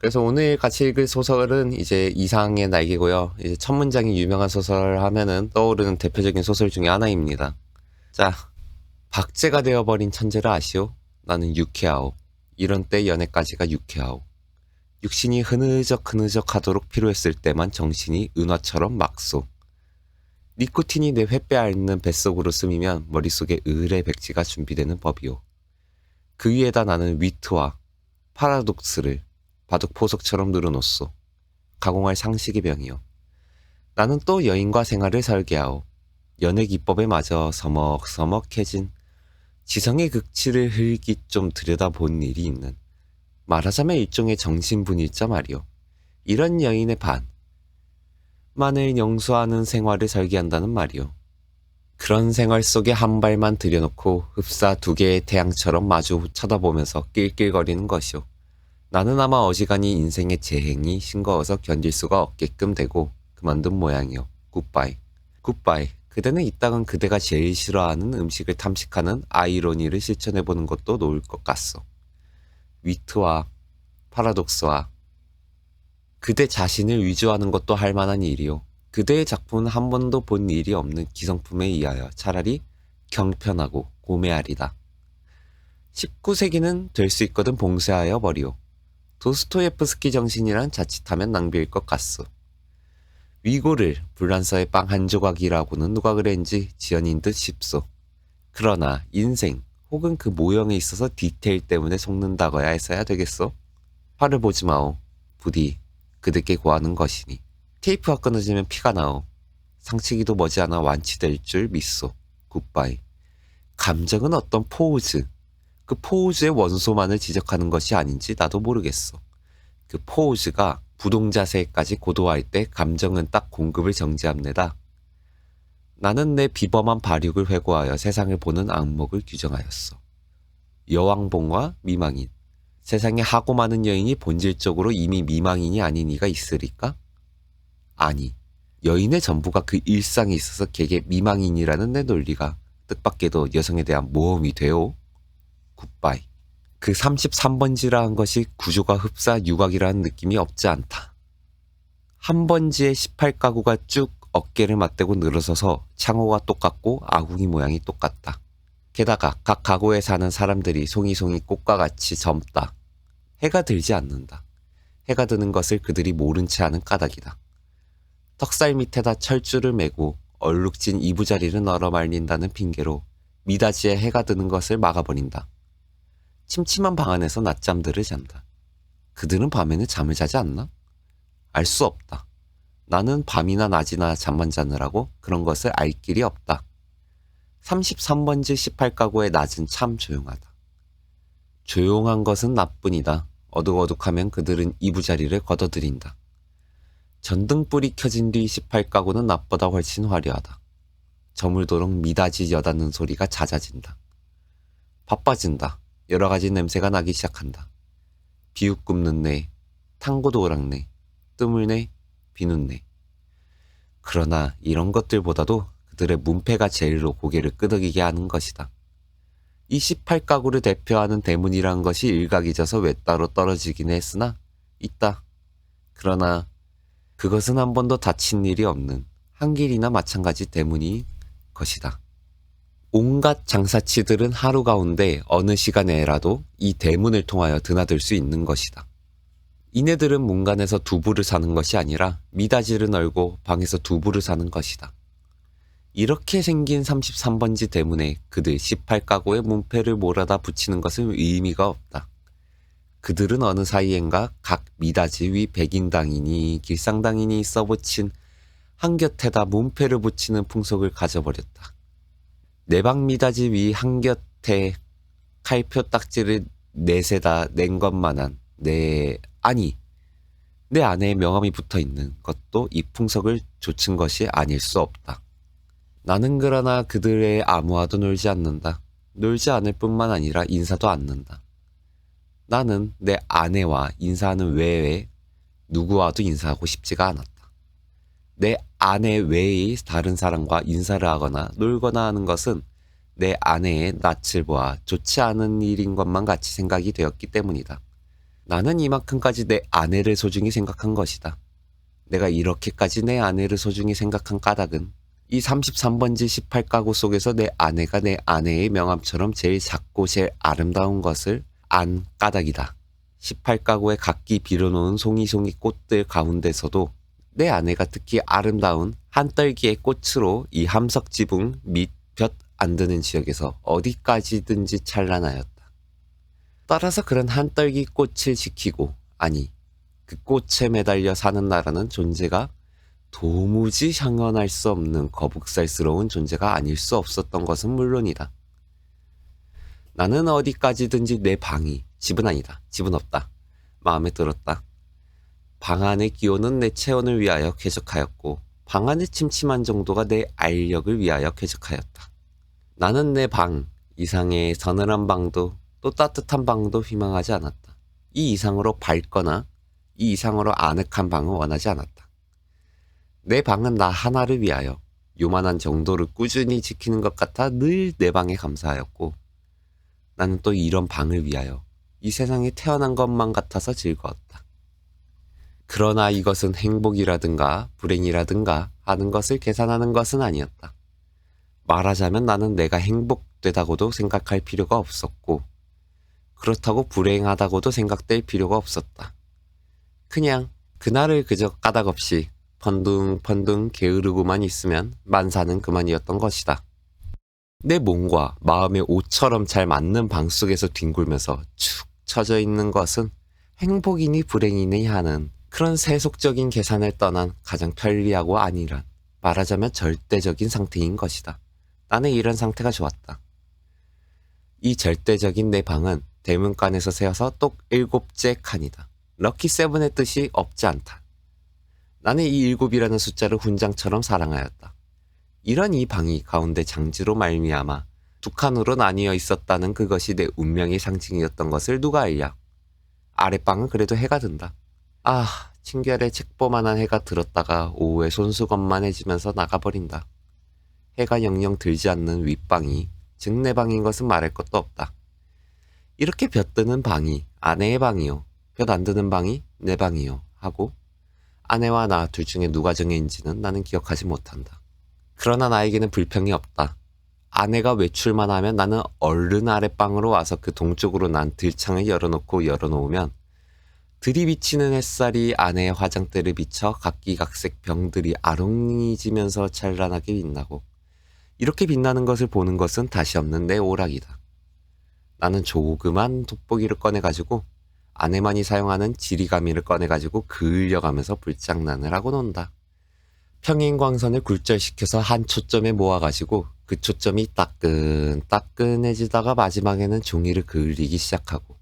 그래서 오늘 같이 읽을 소설은 이제 이상의 날개고요. 이제 첫 문장이 유명한 소설 하면은 떠오르는 대표적인 소설 중에 하나입니다. 자, 박제가 되어버린 천재를 아시오? 나는 유쾌하오. 이런 때 연애까지가 유쾌하오. 육신이 흐느적 하도록 필요했을 때만 정신이 은화처럼 막소. 니코틴이 내 횃배 앓는 뱃속으로 스미면 머릿속에 을의 백지가 준비되는 법이오. 그 위에다 나는 위트와 파라독스를 바둑 포석처럼 늘어놓소. 가공할 상식의 병이요. 나는 또 여인과 생활을 설계하오. 연애 기법에 맞아 서먹서먹해진 지성의 극치를 흘기 좀 들여다본 일이 있는 말하자면 일종의 정신분일자 말이오. 이런 여인의 반만을 영수하는 생활을 설계한다는 말이오. 그런 생활 속에 한 발만 들여놓고 흡사 두 개의 태양처럼 마주 쳐다보면서 낄낄거리는 것이오. 나는 아마 어지간히 인생의 재행이 싱거워서 견딜 수가 없게끔 되고 그만둔 모양이오. 굿바이. 굿바이. 그대는 이따간 그대가 제일 싫어하는 음식을 탐식하는 아이러니를 실천해보는 것도 놓을 것 같소. 위트와 파라독스와 그대 자신을 위조하는 것도 할 만한 일이오. 그대의 작품은 한 번도 본 일이 없는 기성품에 의하여 차라리 경편하고 고매하리다. 19세기는 될 수 있거든 봉쇄하여 버리오. 도스토예프스키 정신이란 자칫하면 낭비일 것 같소. 위고를 불란서의 빵 한 조각이라고는 누가 그랬는지 지연인 듯 싶소. 그러나 인생 혹은 그 모형에 있어서 디테일 때문에 속는다거야 해서야 되겠소? 화를 보지 마오. 부디 그들께 고하는 것이니. 테이프가 끊어지면 피가 나오. 상치기도 머지않아 완치될 줄 믿소. 굿바이. 감정은 어떤 포우즈, 그 포우즈의 원소만을 지적하는 것이 아닌지 나도 모르겠어. 그 포우즈가 부동자세까지 고도화할 때 감정은 딱 공급을 정지합니다. 나는 내 비범한 발육을 회고하여 세상을 보는 안목을 규정하였어. 여왕봉과 미망인. 세상에 하고 많은 여인이 본질적으로 이미 미망인이 아닌 이가 있으리까? 아니, 여인의 전부가 그 일상에 있어서 걔게 미망인이라는 내 논리가 뜻밖에도 여성에 대한 모험이 되오. 굿바이. 그 33번지라 한 것이 구조가 흡사 유곽이라는 느낌이 없지 않다. 한 번지에 18가구가 쭉 어깨를 맞대고 늘어서서 창호가 똑같고 아궁이 모양이 똑같다. 게다가 각 가구에 사는 사람들이 송이송이 꽃과 같이 젊다. 해가 들지 않는다. 해가 드는 것을 그들이 모른 채 하는 까닭이다. 턱살 밑에다 철줄을 메고 얼룩진 이부자리를 널어 말린다는 핑계로 미닫이에 해가 드는 것을 막아버린다. 침침한 방 안에서 낮잠들을 잔다. 그들은 밤에는 잠을 자지 않나? 알 수 없다. 나는 밤이나 낮이나 잠만 자느라고 그런 것을 알 길이 없다. 33번지 18가구의 낮은 참 조용하다. 조용한 것은 나뿐이다. 어둑어둑하면 그들은 이부자리를 걷어들인다. 전등불이 켜진 뒤 18가구는 낮보다 훨씬 화려하다. 저물도록 미닫이 여닫는 소리가 잦아진다. 바빠진다. 여러 가지 냄새가 나기 시작한다. 비육 굽는 내, 탕고도 오락내, 뜨물내, 비눗내. 그러나 이런 것들보다도 그들의 문패가 제일로 고개를 끄덕이게 하는 것이다. 이 18가구를 대표하는 대문이란 것이 일각이져서 외따로 떨어지긴 했으나 있다. 그러나 그것은 한 번도 다친 일이 없는 한길이나 마찬가지 대문이 것이다. 온갖 장사치들은 하루 가운데 어느 시간에라도 이 대문을 통하여 드나들 수 있는 것이다. 이네들은 문간에서 두부를 사는 것이 아니라 미닫이를 널고 방에서 두부를 사는 것이다. 이렇게 생긴 33번지 대문에 그들 18가구의 문패를 몰아다 붙이는 것은 의미가 없다. 그들은 어느 사이엔가 각 미닫이 위 백인당이니 길상당이니 써붙인 한곁에다 문패를 붙이는 풍속을 가져버렸다. 내 방 미닫이 위 한곁에 칼표 딱지를 넷에다 낸 것만한 내 아내의 명함이 붙어있는 것도 이 풍속을 좇은 것이 아닐 수 없다. 나는 그러나 그들의 아무와도 놀지 않는다. 놀지 않을 뿐만 아니라 인사도 않는다. 나는 내 아내와 인사하는 외에 누구와도 인사하고 싶지가 않았다. 내 아내 외의 다른 사람과 인사를 하거나 놀거나 하는 것은 내 아내의 낯을 보아 좋지 않은 일인 것만 같이 생각이 되었기 때문이다. 나는 이만큼까지 내 아내를 소중히 생각한 것이다. 내가 이렇게까지 내 아내를 소중히 생각한 까닭은 이 33번지 18가구 속에서 내 아내가 내 아내의 명함처럼 제일 작고 제일 아름다운 것을 안 까닭이다. 18가구에 각기 빌어놓은 송이송이 꽃들 가운데서도 내 아내가 특히 아름다운 한떨기의 꽃으로 이 함석 지붕 및 볕 안 드는 지역에서 어디까지든지 찬란하였다. 따라서 그런 한떨기 꽃을 지키고, 아니 그 꽃에 매달려 사는 나라는 존재가 도무지 형언할 수 없는 거북살스러운 존재가 아닐 수 없었던 것은 물론이다. 나는 어디까지든지 내 방이, 집은 아니다, 집은 없다, 마음에 들었다. 방 안의 기호는 내 체온을 위하여 쾌적하였고 방 안의 침침한 정도가 내 알력을 위하여 쾌적하였다. 나는 내 방 이상의 서늘한 방도 또 따뜻한 방도 희망하지 않았다. 이 이상으로 밝거나 이 이상으로 아늑한 방은 원하지 않았다. 내 방은 나 하나를 위하여 요만한 정도를 꾸준히 지키는 것 같아 늘 내 방에 감사하였고, 나는 또 이런 방을 위하여 이 세상에 태어난 것만 같아서 즐거웠다. 그러나 이것은 행복이라든가 불행이라든가 하는 것을 계산하는 것은 아니었다. 말하자면 나는 내가 행복되다고도 생각할 필요가 없었고 그렇다고 불행하다고도 생각될 필요가 없었다. 그냥 그날을 그저 까닭없이 펀둥펀둥 게으르고만 있으면 만사는 그만이었던 것이다. 내 몸과 마음의 옷처럼 잘 맞는 방 속에서 뒹굴면서 축 처져 있는 것은 행복이니 불행이니 하는 그런 세속적인 계산을 떠난 가장 편리하고 안일한, 말하자면 절대적인 상태인 것이다. 나는 이런 상태가 좋았다. 이 절대적인 내 방은 대문간에서 세어서 똑 7째 칸이다. 럭키 세븐의 뜻이 없지 않다. 나는 이 7이라는 숫자를 훈장처럼 사랑하였다. 이런 이 방이 가운데 장지로 말미암아 2칸으로 나뉘어 있었다는 그것이 내 운명의 상징이었던 것을 누가 알랴. 아랫방은 그래도 해가 든다. 아, 친결에 책보만한 해가 들었다가 오후에 손수건만해지면서 나가버린다. 해가 영영 들지 않는 윗방이 즉 내 방인 것은 말할 것도 없다. 이렇게 볕 드는 방이 아내의 방이요, 볕 안 드는 방이 내 방이요 하고 아내와 나 둘 중에 누가 정해인지는 나는 기억하지 못한다. 그러나 나에게는 불평이 없다. 아내가 외출만 하면 나는 얼른 아랫방으로 와서 그 동쪽으로 난 들창을 열어놓으면 들이비치는 햇살이 아내의 화장대를 비쳐 각기각색 병들이 아롱이지면서 찬란하게 빛나고, 이렇게 빛나는 것을 보는 것은 다시 없는 내 오락이다. 나는 조그만 돋보기를 꺼내가지고 아내만이 사용하는 지리가미를 꺼내가지고 그을려가면서 불장난을 하고 논다. 평행광선을 굴절시켜서 한 초점에 모아가지고 그 초점이 따끈따끈해지다가 마지막에는 종이를 그을리기 시작하고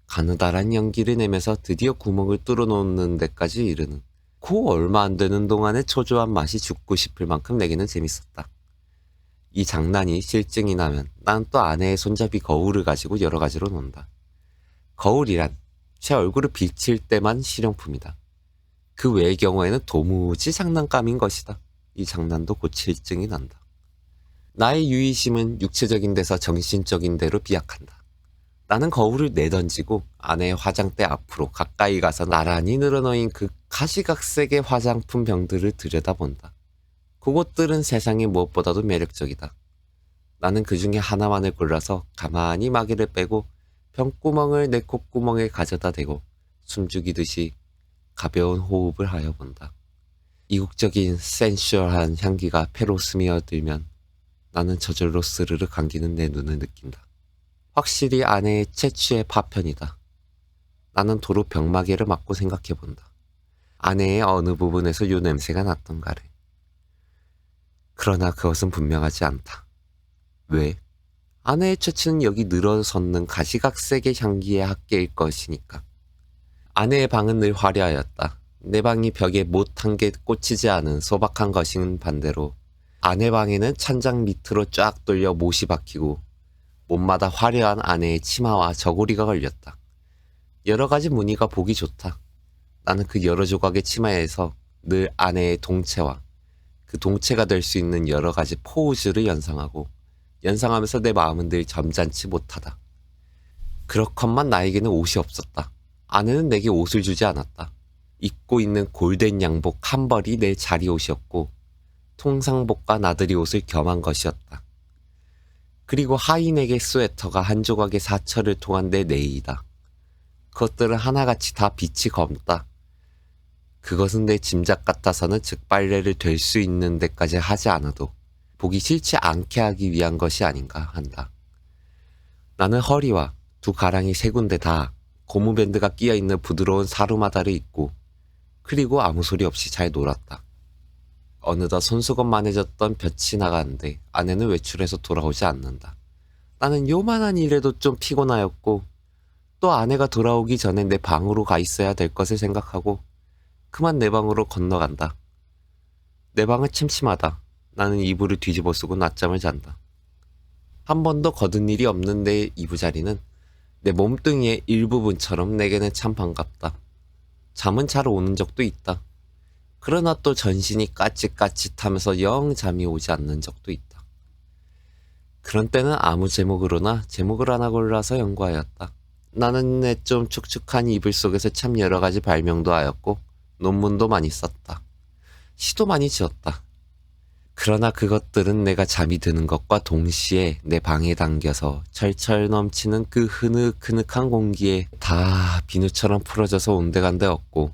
가느다란 연기를 내면서 드디어 구멍을 뚫어놓는 데까지 이르는 그 얼마 안 되는 동안의 초조한 맛이 죽고 싶을 만큼 내게는 재밌었다. 이 장난이 실증이 나면 난 또 아내의 손잡이 거울을 가지고 여러 가지로 논다. 거울이란 제 얼굴을 비칠 때만 실용품이다. 그 외의 경우에는 도무지 장난감인 것이다. 이 장난도 곧 실증이 난다. 나의 유의심은 육체적인 데서 정신적인 데로 비약한다. 나는 거울을 내던지고 아내의 화장대 앞으로 가까이 가서 나란히 늘어놓인 그 가시각색의 화장품 병들을 들여다본다. 그것들은 세상에 무엇보다도 매력적이다. 나는 그 중에 하나만을 골라서 가만히 마개를 빼고 병구멍을 내 콧구멍에 가져다 대고 숨죽이듯이 가벼운 호흡을 하여 본다. 이국적인 센슈얼한 향기가 폐로 스며들면 나는 저절로 스르르 감기는 내 눈을 느낀다. 확실히 아내의 채취의 파편이다. 나는 도로 병마개를 맞고 생각해본다. 아내의 어느 부분에서 요 냄새가 났던가를. 그러나 그것은 분명하지 않다. 왜? 아내의 채취는 여기 늘어섰는 가시각색의 향기의 합계일 것이니까. 아내의 방은 늘 화려하였다. 내 방이 벽에 못 한 개 꽂히지 않은 소박한 것인 반대로 아내 방에는 찬장 밑으로 쫙 돌려 못이 박히고 못마다 화려한 아내의 치마와 저고리가 걸렸다. 여러 가지 무늬가 보기 좋다. 나는 그 여러 조각의 치마에서 늘 아내의 동체와 그 동체가 될 수 있는 여러 가지 포즈를 연상하면서 내 마음은 늘 점잖지 못하다. 그렇건만 나에게는 옷이 없었다. 아내는 내게 옷을 주지 않았다. 입고 있는 골덴 양복 한 벌이 내 자리 옷이었고 통상복과 나들이 옷을 겸한 것이었다. 그리고 하인에게 스웨터가 한 조각의 사철을 통한 내 내의이다. 그것들은 하나같이 다 빛이 검다. 그것은 내 짐작 같아서는 즉 빨래를 될 수 있는 데까지 하지 않아도 보기 싫지 않게 하기 위한 것이 아닌가 한다. 나는 허리와 두 가랑이 세 군데 다 고무밴드가 끼어있는 부드러운 사루마다를 입고 그리고 아무 소리 없이 잘 놀았다. 어느덧 손수건만해졌던 볕이 나가는데 아내는 외출해서 돌아오지 않는다. 나는 요만한 일에도 좀 피곤하였고 또 아내가 돌아오기 전에 내 방으로 가 있어야 될 것을 생각하고 그만 내 방으로 건너간다. 내 방은 침침하다. 나는 이불을 뒤집어 쓰고 낮잠을 잔다. 한 번도 거둔 일이 없는 내 이부자리는 내 몸뚱이의 일부분처럼 내게는 참 반갑다. 잠은 잘 오는 적도 있다. 그러나 또 전신이 까짓까짓하면서 영 잠이 오지 않는 적도 있다. 그런 때는 아무 제목으로나 제목을 하나 골라서 연구하였다. 나는 내 좀 축축한 이불 속에서 참 여러 가지 발명도 하였고 논문도 많이 썼다. 시도 많이 지었다. 그러나 그것들은 내가 잠이 드는 것과 동시에 내 방에 당겨서 철철 넘치는 그 흐느흐느한 공기에 다 비누처럼 풀어져서 온데간데 없고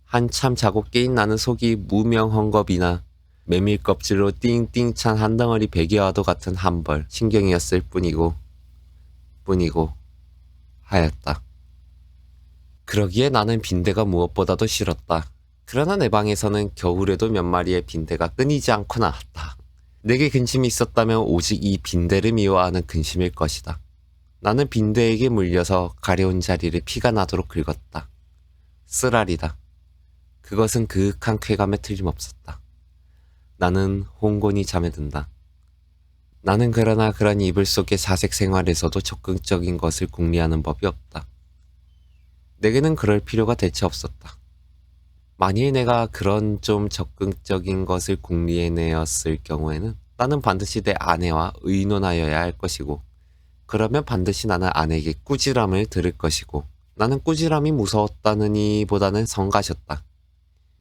한참 자고 깨인 나는 속이 무명 헝겊이나 메밀껍질로 띵띵 찬 한 덩어리 베개와도 같은 한 벌 신경이었을 뿐이고 하였다. 그러기에 나는 빈대가 무엇보다도 싫었다. 그러나 내 방에서는 겨울에도 몇 마리의 빈대가 끊이지 않고 나왔다. 내게 근심이 있었다면 오직 이 빈대를 미워하는 근심일 것이다. 나는 빈대에게 물려서 가려운 자리를 피가 나도록 긁었다. 쓰라리다. 그것은 그윽한 쾌감에 틀림없었다. 나는 홍곤히 잠에 든다. 나는 그러나 그런 이불 속의 사색 생활에서도 적극적인 것을 궁리하는 법이 없다. 내게는 그럴 필요가 대체 없었다. 만일 내가 그런 좀 적극적인 것을 궁리해내었을 경우에는 나는 반드시 내 아내와 의논하여야 할 것이고 그러면 반드시 나는 아내에게 꾸지람을 들을 것이고 나는 꾸지람이 무서웠다느니 보다는 성가셨다.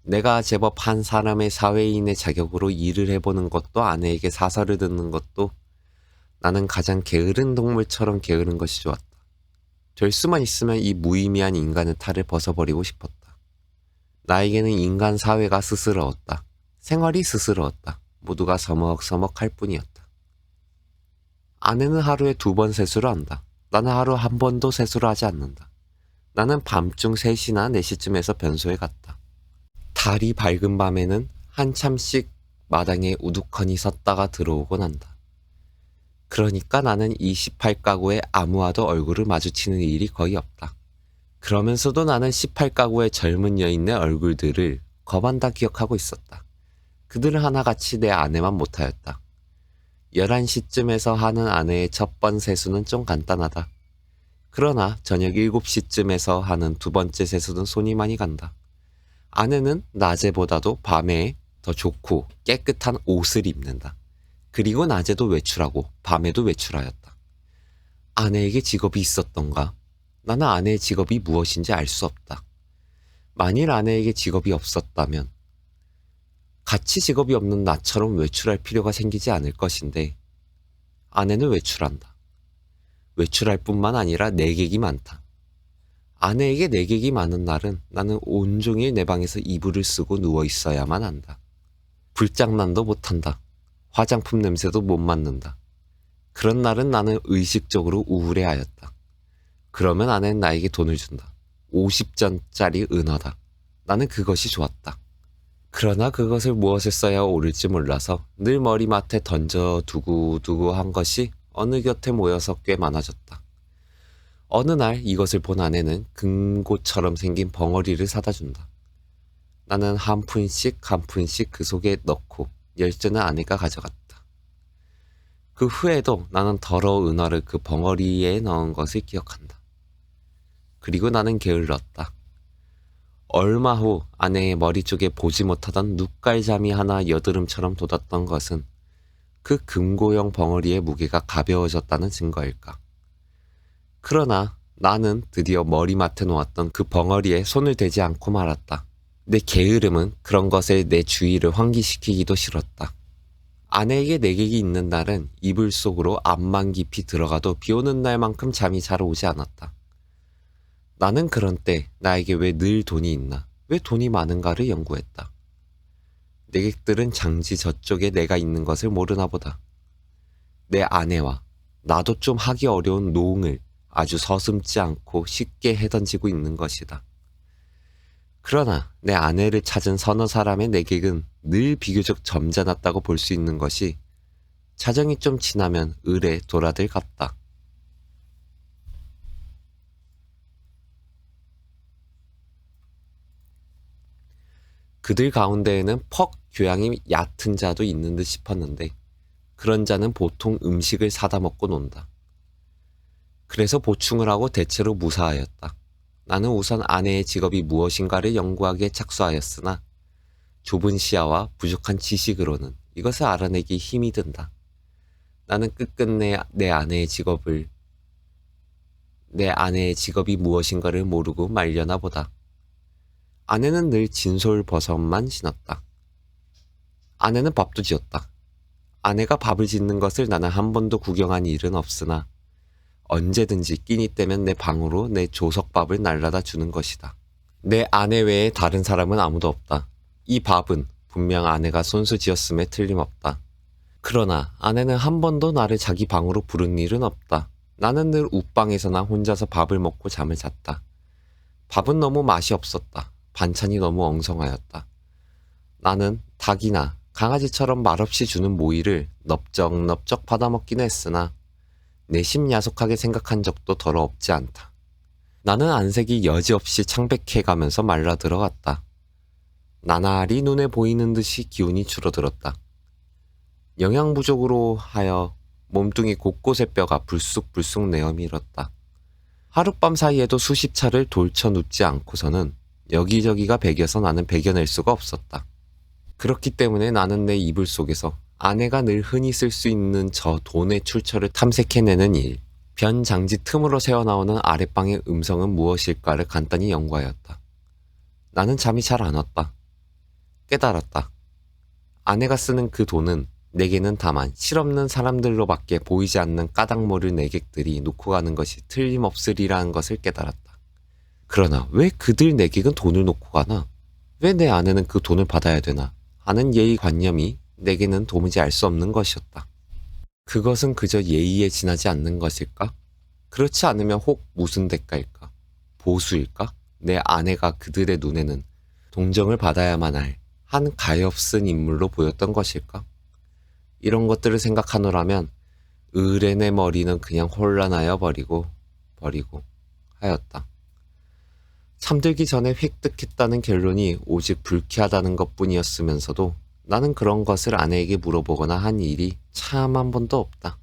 내가 제법 한 사람의 사회인의 자격으로 일을 해보는 것도 아내에게 사설을 듣는 것도 나는 가장 게으른 동물처럼 게으른 것이 좋았다. 될 수만 있으면 이 무의미한 인간의 탈을 벗어버리고 싶었다. 나에게는 인간 사회가 스스러웠다. 생활이 스스러웠다. 모두가 서먹서먹할 뿐이었다. 아내는 하루에 2번 세수를 한다. 나는 하루 한 번도 세수를 하지 않는다. 나는 밤중 3시나 4시쯤에서 변소에 갔다. 달이 밝은 밤에는 한참씩 마당에 우두커니 섰다가 들어오곤 한다. 그러니까 나는 28가구의 아무와도 얼굴을 마주치는 일이 거의 없다. 그러면서도 나는 18가구의 젊은 여인의 얼굴들을 거반다 기억하고 있었다. 그들은 하나같이 내 아내만 못하였다. 11시쯤에서 하는 아내의 첫 번 세수는 좀 간단하다. 그러나 저녁 7시쯤에서 하는 2번째 세수는 손이 많이 간다. 아내는 낮에보다도 밤에 더 좋고 깨끗한 옷을 입는다. 그리고 낮에도 외출하고 밤에도 외출하였다. 아내에게 직업이 있었던가? 나는 아내의 직업이 무엇인지 알 수 없다. 만일 아내에게 직업이 없었다면 같이 직업이 없는 나처럼 외출할 필요가 생기지 않을 것인데 아내는 외출한다. 외출할 뿐만 아니라 내객이 많다. 아내에게 내객이 많은 날은 나는 온종일 내 방에서 이불을 쓰고 누워 있어야만 한다. 불장난도 못한다. 화장품 냄새도 못 맡는다. 그런 날은 나는 의식적으로 우울해하였다. 그러면 아내는 나에게 돈을 준다. 50전짜리 은어다. 나는 그것이 좋았다. 그러나 그것을 무엇에 써야 옳을지 몰라서 늘 머리맡에 던져 두고 한 것이 어느 곁에 모여서 꽤 많아졌다. 어느 날 이것을 본 아내는 금고처럼 생긴 벙어리를 사다 준다. 나는 한 푼씩 그 속에 넣고 열쇠는 아내가 가져갔다. 그 후에도 나는 더러운 은어를 그 벙어리에 넣은 것을 기억한다. 그리고 나는 게을렀다. 얼마 후 아내의 머리 쪽에 보지 못하던 눈깔잠이 하나 여드름처럼 돋았던 것은 그 금고형 벙어리의 무게가 가벼워졌다는 증거일까. 그러나 나는 드디어 머리맡에 놓았던 그 벙어리에 손을 대지 않고 말았다. 내 게으름은 그런 것에 내 주의를 환기시키기도 싫었다. 아내에게 내객이 있는 날은 이불 속으로 앞만 깊이 들어가도 비 오는 날만큼 잠이 잘 오지 않았다. 나는 그런 때 나에게 왜 늘 돈이 있나, 왜 돈이 많은가를 연구했다. 내객들은 장지 저쪽에 내가 있는 것을 모르나 보다. 내 아내와 나도 좀 하기 어려운 노응을 아주 서슴지 않고 쉽게 해던지고 있는 것이다. 그러나 내 아내를 찾은 서너 사람의 내객은 늘 비교적 점잖았다고 볼 수 있는 것이 자정이 좀 지나면 을에 돌아들 같다. 그들 가운데에는 퍽 교양이 얕은 자도 있는 듯 싶었는데 그런 자는 보통 음식을 사다 먹고 논다. 그래서 보충을 하고 대체로 무사하였다. 나는 우선 아내의 직업이 무엇인가를 연구하기에 착수하였으나 좁은 시야와 부족한 지식으로는 이것을 알아내기 힘이 든다. 나는 끝끝내 내 아내의 직업이 무엇인가를 모르고 말려나 보다. 아내는 늘 진솔버섯만 신었다. 아내는 밥도 지었다. 아내가 밥을 짓는 것을 나는 한 번도 구경한 일은 없으나 언제든지 끼니 때면 내 방으로 내 조석밥을 날라다 주는 것이다. 내 아내 외에 다른 사람은 아무도 없다. 이 밥은 분명 아내가 손수 지었음에 틀림없다. 그러나 아내는 한 번도 나를 자기 방으로 부른 일은 없다. 나는 늘 웃방에서나 혼자서 밥을 먹고 잠을 잤다. 밥은 너무 맛이 없었다. 반찬이 너무 엉성하였다. 나는 닭이나 강아지처럼 말없이 주는 모이를 넙적넙적 받아먹긴 했으나 내심 야속하게 생각한 적도 덜어 없지 않다. 나는 안색이 여지없이 창백해가면서 말라 들어갔다. 나날이 눈에 보이는 듯이 기운이 줄어들었다. 영양 부족으로 하여 몸뚱이 곳곳의 뼈가 불쑥불쑥 내어밀었다. 하룻밤 사이에도 수십 차를 돌쳐 눕지 않고서는 여기저기가 베겨서 나는 베겨낼 수가 없었다. 그렇기 때문에 나는 내 이불 속에서 아내가 늘 흔히 쓸 수 있는 저 돈의 출처를 탐색해내는 일, 변장지 틈으로 새어나오는 아랫방의 음성은 무엇일까를 간단히 연구하였다. 나는 잠이 잘 안 왔다. 깨달았다. 아내가 쓰는 그 돈은 내게는 다만 실없는 사람들로밖에 보이지 않는 까닭모를 내객들이 놓고 가는 것이 틀림없으리라는 것을 깨달았다. 그러나 왜 그들 내객은 돈을 놓고 가나? 왜 내 아내는 그 돈을 받아야 되나? 하는 예의관념이 내게는 도무지 알 수 없는 것이었다. 그것은 그저 예의에 지나지 않는 것일까? 그렇지 않으면 혹 무슨 대가일까? 보수일까? 내 아내가 그들의 눈에는 동정을 받아야만 할 한 가엾은 인물로 보였던 것일까? 이런 것들을 생각하노라면 을의 내 머리는 그냥 혼란하여 버리고 하였다. 잠들기 전에 획득했다는 결론이 오직 불쾌하다는 것뿐이었으면서도 나는 그런 것을 아내에게 물어보거나 한 일이 참 한 번도 없다.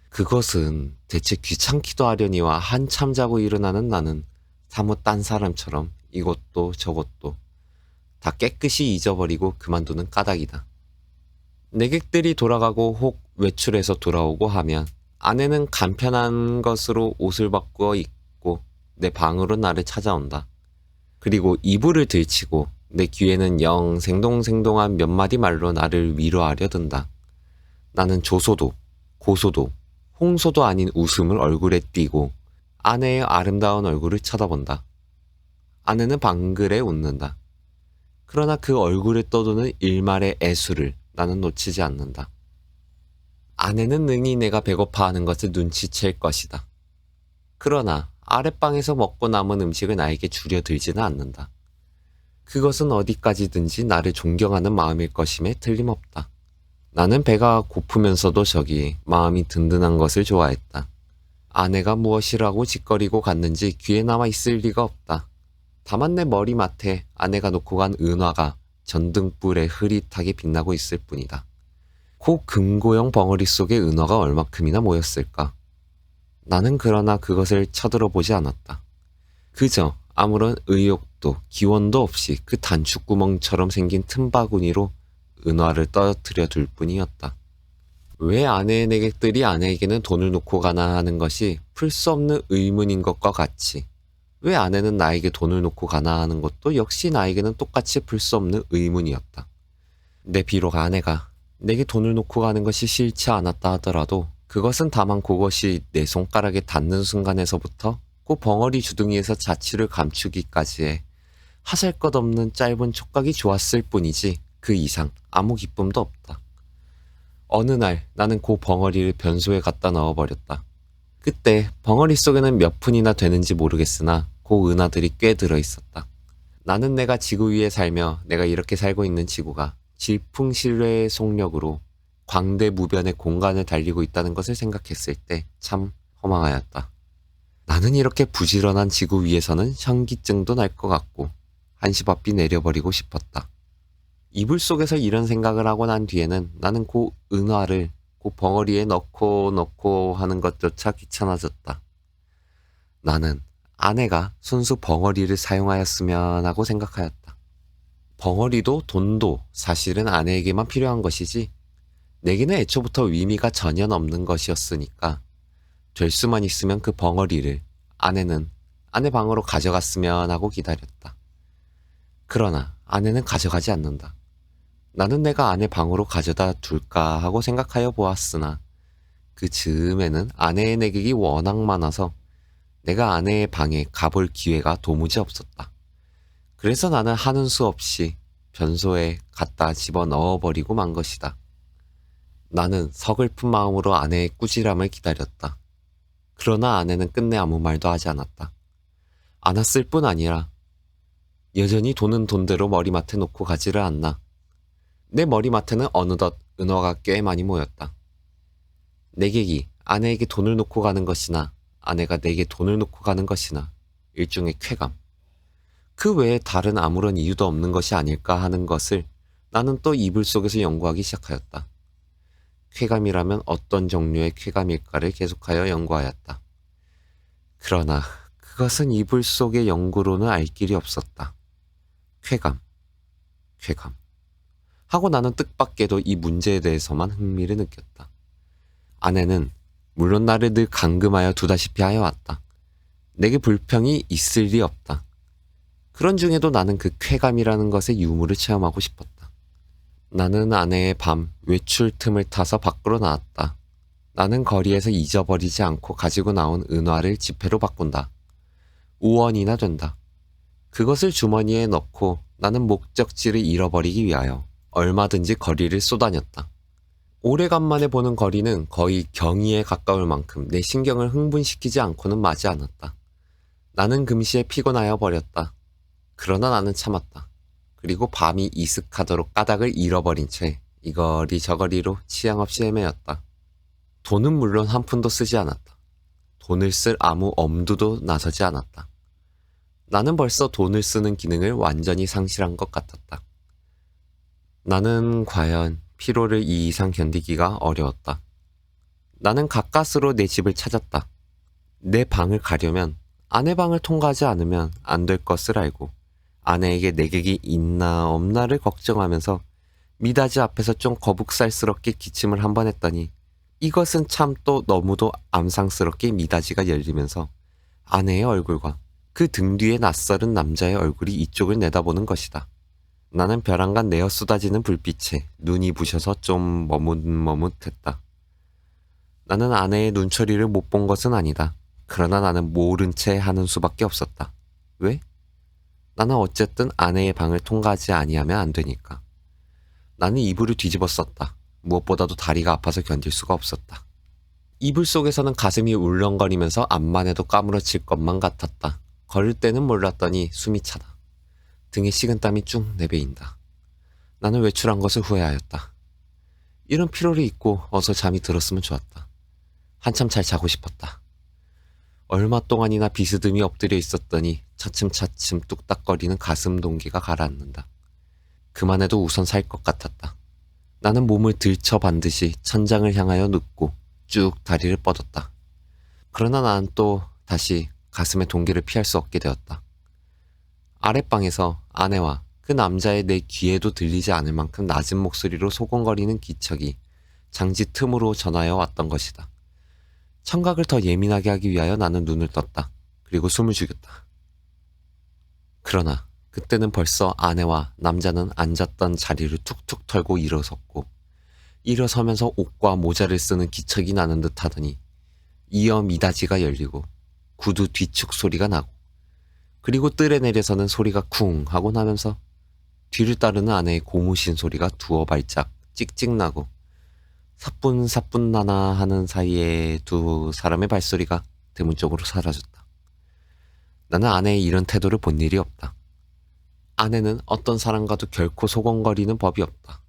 그것은 대체 귀찮기도 하려니와 한참 자고 일어나는 나는 사뭇 딴 사람처럼 이것도 저것도 다 깨끗이 잊어버리고 그만두는 까닭이다. 내객들이 돌아가고 혹 외출해서 돌아오고 하면 아내는 간편한 것으로 옷을 바꾸어 입고 내 방으로 나를 찾아온다. 그리고 이불을 들치고 내 귀에는 영 생동생동한 몇 마디 말로 나를 위로하려 든다. 나는 조소도, 고소도, 홍소도 아닌 웃음을 얼굴에 띠고 아내의 아름다운 얼굴을 쳐다본다. 아내는 방글에 웃는다. 그러나 그 얼굴에 떠도는 일말의 애수를 나는 놓치지 않는다. 아내는 능히 내가 배고파하는 것을 눈치챌 것이다. 그러나 아랫방에서 먹고 남은 음식을 나에게 주려 들지는 않는다. 그것은 어디까지든지 나를 존경하는 마음일 것임에 틀림없다. 나는 배가 고프면서도 마음이 든든한 것을 좋아했다. 아내가 무엇이라고 짓거리고 갔는지 귀에 남아 있을 리가 없다. 다만 내 머리맡에 아내가 놓고 간 은화가 전등불에 흐릿하게 빛나고 있을 뿐이다. 그 금고형 벙어리 속에 은화가 얼마큼이나 모였을까? 나는 그러나 그것을 쳐들어보지 않았다. 그저 아무런 의욕도 기원도 없이 그 단축구멍처럼 생긴 틈바구니로 은화를 떨어뜨려 둘 뿐이었다. 왜 아내의 내객들이 아내에게는 돈을 놓고 가나 하는 것이 풀 수 없는 의문인 것과 같이 왜 아내는 나에게 돈을 놓고 가나 하는 것도 역시 나에게는 똑같이 풀 수 없는 의문이었다. 비록 아내가 내게 돈을 놓고 가는 것이 싫지 않았다 하더라도 그것은 다만 그것이 내 손가락에 닿는 순간에서부터 그 벙어리 주둥이에서 자취를 감추기까지의 하잘것없는 짧은 촉각이 좋았을 뿐이지 그 이상 아무 기쁨도 없다. 어느 날 나는 그 벙어리를 변소에 갖다 넣어버렸다. 그때 벙어리 속에는 몇 푼이나 되는지 모르겠으나 그 은하들이 꽤 들어있었다. 나는 내가 지구 위에 살며 내가 이렇게 살고 있는 지구가 질풍실외의 속력으로 광대무변의 공간을 달리고 있다는 것을 생각했을 때 참 허망하였다. 나는 이렇게 부지런한 지구 위에서는 현기증도 날 것 같고 한시바삐 내려버리고 싶었다. 이불 속에서 이런 생각을 하고 난 뒤에는 나는 그 은화를 그 벙어리에 넣고 하는 것조차 귀찮아졌다. 나는 아내가 순수 벙어리를 사용하였으면 하고 생각하였다. 벙어리도 돈도 사실은 아내에게만 필요한 것이지 내게는 애초부터 의미가 전혀 없는 것이었으니까 될 수만 있으면 그 벙어리를 아내는 아내 방으로 가져갔으면 하고 기다렸다. 그러나 아내는 가져가지 않는다. 나는 내가 아내 방으로 가져다 둘까 하고 생각하여 보았으나 그 즈음에는 아내의 내객이 워낙 많아서 내가 아내의 방에 가볼 기회가 도무지 없었다. 그래서 나는 하는 수 없이 변소에 갖다 집어 넣어버리고 만 것이다. 나는 서글픈 마음으로 아내의 꾸지람을 기다렸다. 그러나 아내는 끝내 아무 말도 하지 않았다. 않았을 뿐 아니라 여전히 돈은 돈대로 머리맡에 놓고 가지를 않나. 내 머리맡에는 어느덧 은화가 꽤 많이 모였다. 내객이 아내에게 돈을 놓고 가는 것이나 아내가 내게 돈을 놓고 가는 것이나 일종의 쾌감. 그 외에 다른 아무런 이유도 없는 것이 아닐까 하는 것을 나는 또 이불 속에서 연구하기 시작하였다. 쾌감이라면 어떤 종류의 쾌감일까를 계속하여 연구하였다. 그러나 그것은 이불 속의 연구로는 알 길이 없었다. 쾌감. 하고 나는 뜻밖에도 이 문제에 대해서만 흥미를 느꼈다. 아내는 물론 나를 늘 감금하여 두다시피 하여 왔다. 내게 불평이 있을 리 없다. 그런 중에도 나는 그 쾌감이라는 것의 유무를 체험하고 싶었다. 나는 아내의 밤 외출 틈을 타서 밖으로 나왔다. 나는 거리에서 잊어버리지 않고 가지고 나온 은화를 지폐로 바꾼다. 5원이나 된다. 그것을 주머니에 넣고 나는 목적지를 잃어버리기 위하여 얼마든지 거리를 쏘다녔다. 오래간만에 보는 거리는 거의 경이에 가까울 만큼 내 신경을 흥분시키지 않고는 마지 않았다. 나는 금시에 피곤하여 버렸다. 그러나 나는 참았다. 그리고 밤이 이슥하도록 까닭을 잃어버린 채 이거리 저거리로 치양 없이 헤매었다. 돈은 물론 한 푼도 쓰지 않았다. 돈을 쓸 아무 엄두도 나서지 않았다. 나는 벌써 돈을 쓰는 기능을 완전히 상실한 것 같았다. 나는 과연 피로를 이 이상 견디기가 어려웠다. 나는 가까스로 내 집을 찾았다. 내 방을 가려면 아내 방을 통과하지 않으면 안 될 것을 알고 아내에게 내객이 있나 없나를 걱정하면서 미닫이 앞에서 좀 거북살스럽게 기침을 한 번 했더니 이것은 참 또 너무도 암상스럽게 미닫이가 열리면서 아내의 얼굴과 그 등 뒤에 낯설은 남자의 얼굴이 이쪽을 내다보는 것이다. 나는 벼랑간 내어 쏟아지는 불빛에 눈이 부셔서 좀 머뭇머뭇했다. 나는 아내의 눈초리를 못 본 것은 아니다. 그러나 나는 모른 채 하는 수밖에 없었다. 왜? 나는 어쨌든 아내의 방을 통과하지 아니하면 안 되니까. 나는 이불을 뒤집어 썼다. 무엇보다도 다리가 아파서 견딜 수가 없었다. 이불 속에서는 가슴이 울렁거리면서 앞만 해도 까무러칠 것만 같았다. 걸을 때는 몰랐더니 숨이 차다. 등에 식은땀이 쭉 내배인다. 나는 외출한 것을 후회하였다. 이런 피로를 잊고 어서 잠이 들었으면 좋았다. 한참 잘 자고 싶었다. 얼마 동안이나 비스듬히 엎드려 있었더니 차츰차츰 뚝딱거리는 가슴 동기가 가라앉는다. 그만해도 우선 살 것 같았다. 나는 몸을 들쳐반듯이 천장을 향하여 눕고 쭉 다리를 뻗었다. 그러나 나는 또 다시 가슴의 동기를 피할 수 없게 되었다. 아랫방에서 아내와 그 남자의 내 귀에도 들리지 않을 만큼 낮은 목소리로 소곤거리는 기척이 장지 틈으로 전하여 왔던 것이다. 청각을 더 예민하게 하기 위하여 나는 눈을 떴다. 그리고 숨을 죽였다. 그러나 그때는 벌써 아내와 남자는 앉았던 자리를 툭툭 털고 일어섰고, 일어서면서 옷과 모자를 쓰는 기척이 나는 듯 하더니 이어 미닫이가 열리고 구두 뒤축 소리가 나고, 그리고 뜰에 내려서는 소리가 쿵 하고 나면서 뒤를 따르는 아내의 고무신 소리가 두어 발짝 찍찍 나고, 사뿐사뿐 나나 하는 사이에 두 사람의 발소리가 대문 쪽으로 사라졌다. 나는 아내의 이런 태도를 본 일이 없다. 아내는 어떤 사람과도 결코 소곤거리는 법이 없다.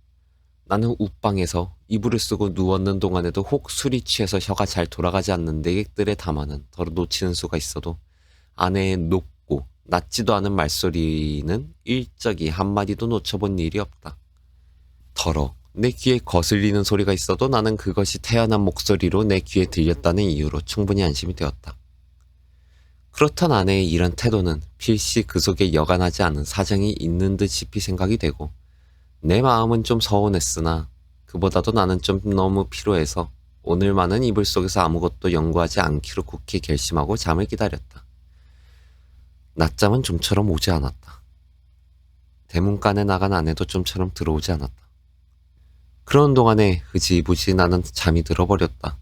나는 웃방에서 이불을 쓰고 누웠는 동안에도 혹 술이 취해서 혀가 잘 돌아가지 않는 내객들의 담화는 더 놓치는 수가 있어도, 아내의 높고 낮지도 않은 말소리는 일적이 한마디도 놓쳐본 일이 없다. 더러 내 귀에 거슬리는 소리가 있어도 나는 그것이 태연한 목소리로 내 귀에 들렸다는 이유로 충분히 안심이 되었다. 그렇던 아내의 이런 태도는 필시 그 속에 여간하지 않은 사정이 있는 듯이 생각이 되고, 내 마음은 좀 서운했으나 그보다도 나는 좀 너무 피로해서 오늘만은 이불 속에서 아무것도 연구하지 않기로 굳게 결심하고 잠을 기다렸다. 낮잠은 좀처럼 오지 않았다. 대문간에 나간 아내도 좀처럼 들어오지 않았다. 그런 동안에 흐지부지 나는 잠이 들어버렸다.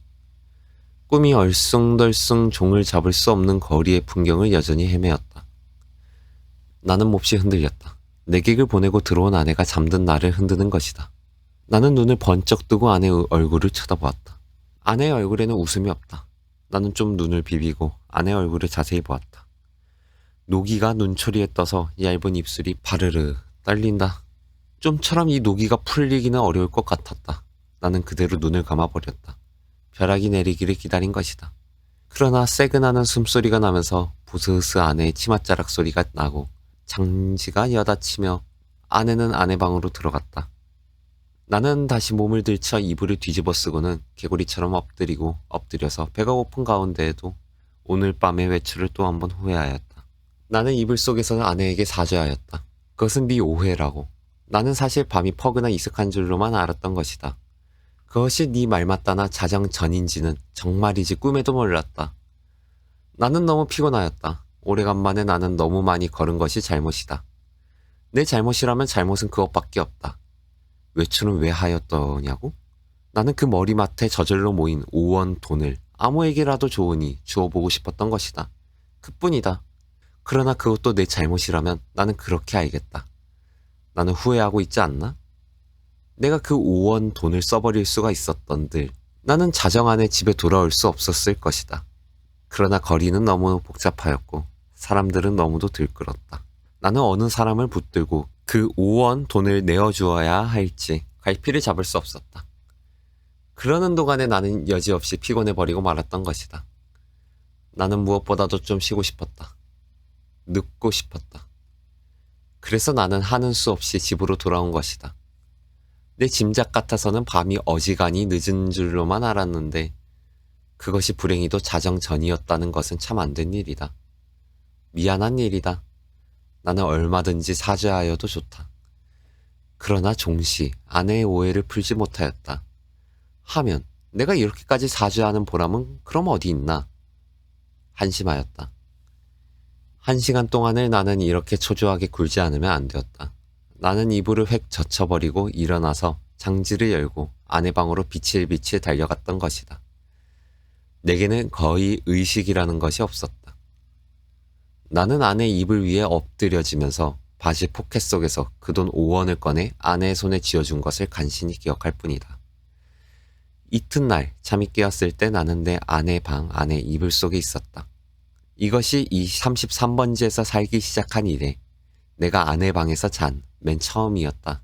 꿈이 얼숭덜숭 종을 잡을 수 없는 거리의 풍경을 여전히 헤매었다. 나는 몹시 흔들렸다. 내객을 보내고 들어온 아내가 잠든 나를 흔드는 것이다. 나는 눈을 번쩍 뜨고 아내의 얼굴을 쳐다보았다. 아내의 얼굴에는 웃음이 없다. 나는 좀 눈을 비비고 아내의 얼굴을 자세히 보았다. 노기가 눈초리에 떠서 얇은 입술이 바르르 떨린다. 좀처럼 이 노기가 풀리기는 어려울 것 같았다. 나는 그대로 눈을 감아버렸다. 벼락이 내리기를 기다린 것이다. 그러나 새근하는 숨소리가 나면서 부스스 아내의 치맛자락 소리가 나고, 장지가 여닫히며 아내는 아내 방으로 들어갔다. 나는 다시 몸을 들쳐 이불을 뒤집어 쓰고는 개구리처럼 엎드려서 배가 고픈 가운데에도 오늘 밤의 외출을 또 한 번 후회하였다. 나는 이불 속에서 아내에게 사죄하였다. 그것은 네 오해라고. 나는 사실 밤이 퍼그나 이슥한 줄로만 알았던 것이다. 그것이 네 말 맞다나 자정 전인지는 정말이지 꿈에도 몰랐다. 나는 너무 피곤하였다. 오래간만에 나는 너무 많이 걸은 것이 잘못이다. 내 잘못이라면 잘못은 그것밖에 없다. 외출은 왜 하였더냐고? 나는 그 머리맡에 저절로 모인 5원 돈을 아무에게라도 좋으니 주어보고 싶었던 것이다. 그뿐이다. 그러나 그것도 내 잘못이라면 나는 그렇게 알겠다. 나는 후회하고 있지 않나? 내가 그 5원 돈을 써버릴 수가 있었던들 나는 자정 안에 집에 돌아올 수 없었을 것이다. 그러나 거리는 너무 복잡하였고 사람들은 너무도 들끓었다. 나는 어느 사람을 붙들고 그 5원 돈을 내어주어야 할지 갈피를 잡을 수 없었다. 그러는 동안에 나는 여지없이 피곤해버리고 말았던 것이다. 나는 무엇보다도 좀 쉬고 싶었다. 눕고 싶었다. 그래서 나는 하는 수 없이 집으로 돌아온 것이다. 내 짐작 같아서는 밤이 어지간히 늦은 줄로만 알았는데 그것이 불행히도 자정 전이었다는 것은 참 안 된 일이다. 미안한 일이다. 나는 얼마든지 사죄하여도 좋다. 그러나 종시 아내의 오해를 풀지 못하였다. 하면 내가 이렇게까지 사죄하는 보람은 그럼 어디 있나? 한심하였다. 1시간 동안을 나는 이렇게 초조하게 굴지 않으면 안 되었다. 나는 이불을 획 젖혀버리고 일어나서 장지를 열고 아내 방으로 비칠비칠 달려갔던 것이다. 내게는 거의 의식이라는 것이 없었다. 나는 아내 이불 위에 엎드려지면서 바지 포켓 속에서 그 돈 5원을 꺼내 아내의 손에 쥐어준 것을 간신히 기억할 뿐이다. 이튿날 잠이 깨었을 때 나는 내 아내 방 안에 이불 속에 있었다. 이것이 이 33번지에서 살기 시작한 이래 내가 아내 방에서 잔 맨 처음이었다.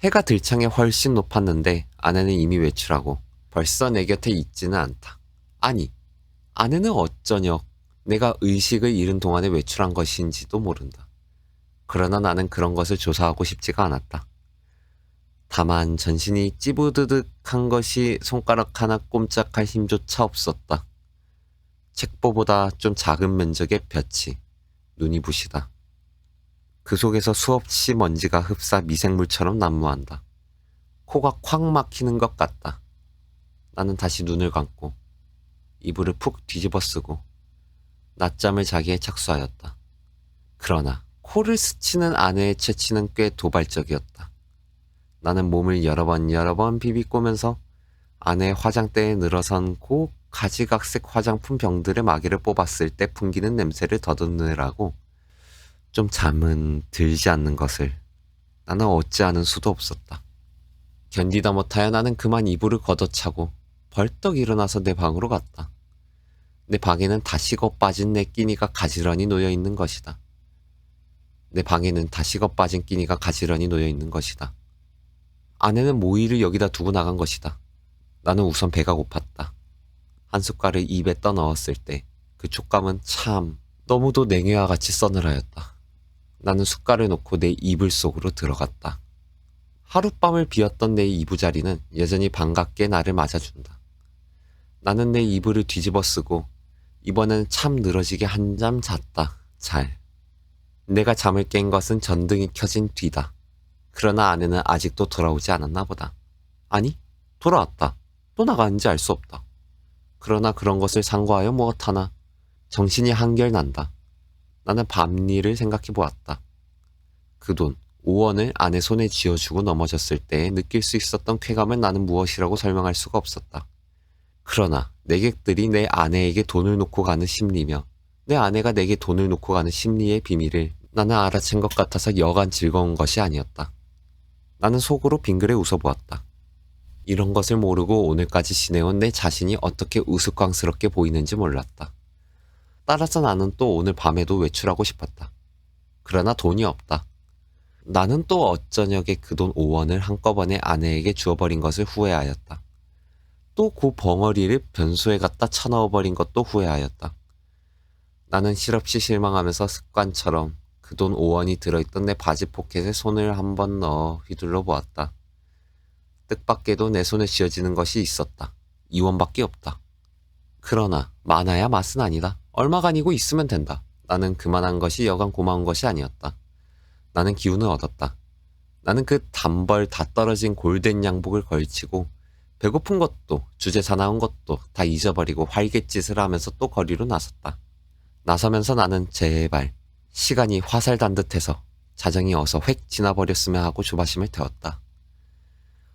해가 들창에 훨씬 높았는데 아내는 이미 외출하고 벌써 내 곁에 있지는 않다. 아니, 아내는 어쩌녁 내가 의식을 잃은 동안에 외출한 것인지도 모른다. 그러나 나는 그런 것을 조사하고 싶지가 않았다. 다만 전신이 찌부드득한 것이 손가락 하나 꼼짝할 힘조차 없었다. 책보보다 좀 작은 면적의 볕이 눈이 부시다. 그 속에서 수없이 먼지가 흡사 미생물처럼 난무한다. 코가 콱 막히는 것 같다. 나는 다시 눈을 감고 이불을 푹 뒤집어 쓰고 낮잠을 자기에 착수하였다. 그러나 코를 스치는 아내의 채취는 꽤 도발적이었다. 나는 몸을 여러 번 비비꼬면서 아내의 화장대에 늘어선 고 가지각색 화장품 병들의 마개를 뽑았을 때 풍기는 냄새를 더듬느라고 좀 잠은 들지 않는 것을 나는 얻지 않을 수도 없었다. 견디다 못하여 나는 그만 이불을 걷어차고 벌떡 일어나서 내 방으로 갔다. 내 방에는 다시거 빠진 내 끼니가 가지런히 놓여 있는 것이다. 내 방에는 다시거 빠진 끼니가 가지런히 놓여 있는 것이다. 아내는 모이를 여기다 두고 나간 것이다. 나는 우선 배가 고팠다. 한 숟갈을 입에 떠넣었을 때 그 촉감은 참 너무도 냉해와 같이 서늘하였다. 나는 숟갈을 놓고 내 이불 속으로 들어갔다. 하룻밤을 비웠던 내 이부자리는 여전히 반갑게 나를 맞아준다. 나는 내 이불을 뒤집어 쓰고 이번에는 참 늘어지게 한잠 잤다. 잘. 내가 잠을 깬 것은 전등이 켜진 뒤다. 그러나 아내는 아직도 돌아오지 않았나 보다. 아니, 돌아왔다. 또 나갔는지 알 수 없다. 그러나 그런 것을 상고하여 무엇하나 정신이 한결 난다. 나는 밤일을 생각해 보았다. 그 돈 5원을 아내 손에 쥐어주고 넘어졌을 때 느낄 수 있었던 쾌감을 나는 무엇이라고 설명할 수가 없었다. 그러나 내객들이 내 아내에게 돈을 놓고 가는 심리며 내 아내가 내게 돈을 놓고 가는 심리의 비밀을 나는 알아챈 것 같아서 여간 즐거운 것이 아니었다. 나는 속으로 빙그레 웃어보았다. 이런 것을 모르고 오늘까지 지내온 내 자신이 어떻게 우스꽝스럽게 보이는지 몰랐다. 따라서 나는 또 오늘 밤에도 외출하고 싶었다. 그러나 돈이 없다. 나는 또 어쩌녁에 그 돈 5원을 한꺼번에 아내에게 주어버린 것을 후회하였다. 또 그 벙어리를 변소에 갖다 쳐넣어버린 것도 후회하였다. 나는 실없이 실망하면서 습관처럼 그 돈 5원이 들어있던 내 바지 포켓에 손을 한번 넣어 휘둘러 보았다. 뜻밖에도 내 손에 쥐어지는 것이 있었다. 2원밖에 없다. 그러나 많아야 맛은 아니다. 얼마가 아니고 있으면 된다. 나는 그만한 것이 여간 고마운 것이 아니었다. 나는 기운을 얻었다. 나는 그 단벌 다 떨어진 골덴 양복을 걸치고 배고픈 것도 주제 사나운 것도 다 잊어버리고 활갯짓을 하면서 또 거리로 나섰다. 나서면서 나는 제발 시간이 화살 단 듯해서 자정이 어서 획 지나버렸으면 하고 조바심을 태웠다.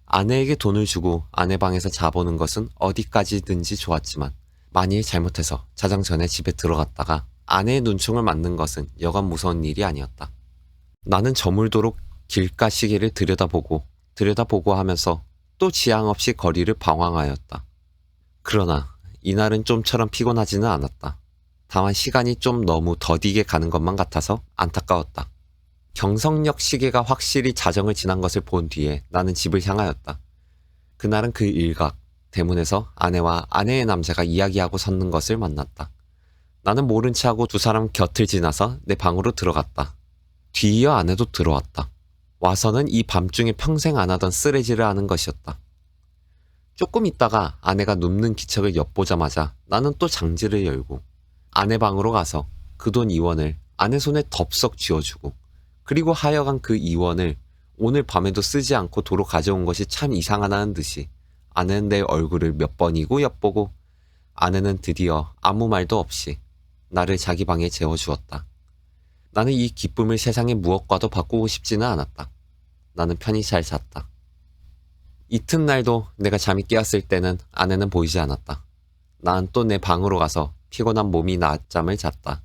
아내에게 돈을 주고 아내 방에서 자보는 것은 어디까지든지 좋았지만 만일 잘못해서 자정 전에 집에 들어갔다가 아내의 눈총을 맞는 것은 여간 무서운 일이 아니었다. 나는 저물도록 길가 시계를 들여다보고 하면서 또 지양 없이 거리를 방황하였다. 그러나 이날은 좀처럼 피곤하지는 않았다. 다만 시간이 좀 너무 더디게 가는 것만 같아서 안타까웠다. 경성역 시계가 확실히 자정을 지난 것을 본 뒤에 나는 집을 향하였다. 그날은 그 일각 대문에서 아내와 아내의 남자가 이야기하고 섰는 것을 만났다. 나는 모른 채 하고 두 사람 곁을 지나서 내 방으로 들어갔다. 뒤이어 아내도 들어왔다. 와서는 이 밤중에 평생 안 하던 쓰레기를 하는 것이었다. 조금 있다가 아내가 눕는 기척을 엿보자마자 나는 또 장지를 열고 아내 방으로 가서 그 돈 2원을 아내 손에 덥석 쥐어주고 그리고 하여간 그 2원을 오늘 밤에도 쓰지 않고 도로 가져온 것이 참 이상하다는 듯이 아내는 내 얼굴을 몇 번이고 엿보고 아내는 드디어 아무 말도 없이 나를 자기 방에 재워주었다. 나는 이 기쁨을 세상의 무엇과도 바꾸고 싶지는 않았다. 나는 편히 잘 잤다. 이튿날도 내가 잠이 깨었을 때는 아내는 보이지 않았다. 난 또 내 방으로 가서 피곤한 몸이 낮잠을 잤다.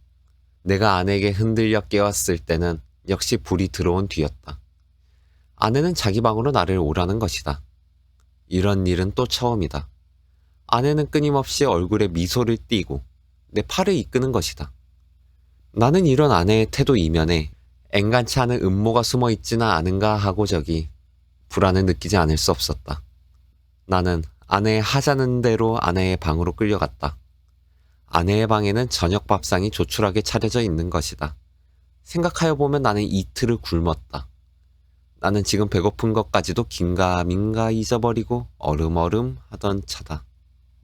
내가 아내에게 흔들려 깨웠을 때는 역시 불이 들어온 뒤였다. 아내는 자기 방으로 나를 오라는 것이다. 이런 일은 또 처음이다. 아내는 끊임없이 얼굴에 미소를 띠고 내 팔을 이끄는 것이다. 나는 이런 아내의 태도 이면에 앵간치 않은 음모가 숨어 있지는 않은가 하고 저기 불안을 느끼지 않을 수 없었다. 나는 아내의 하자는 대로 아내의 방으로 끌려갔다. 아내의 방에는 저녁 밥상이 조촐하게 차려져 있는 것이다. 생각하여 보면 나는 이틀을 굶었다. 나는 지금 배고픈 것까지도 긴가민가 잊어버리고 얼음얼음 하던 차다.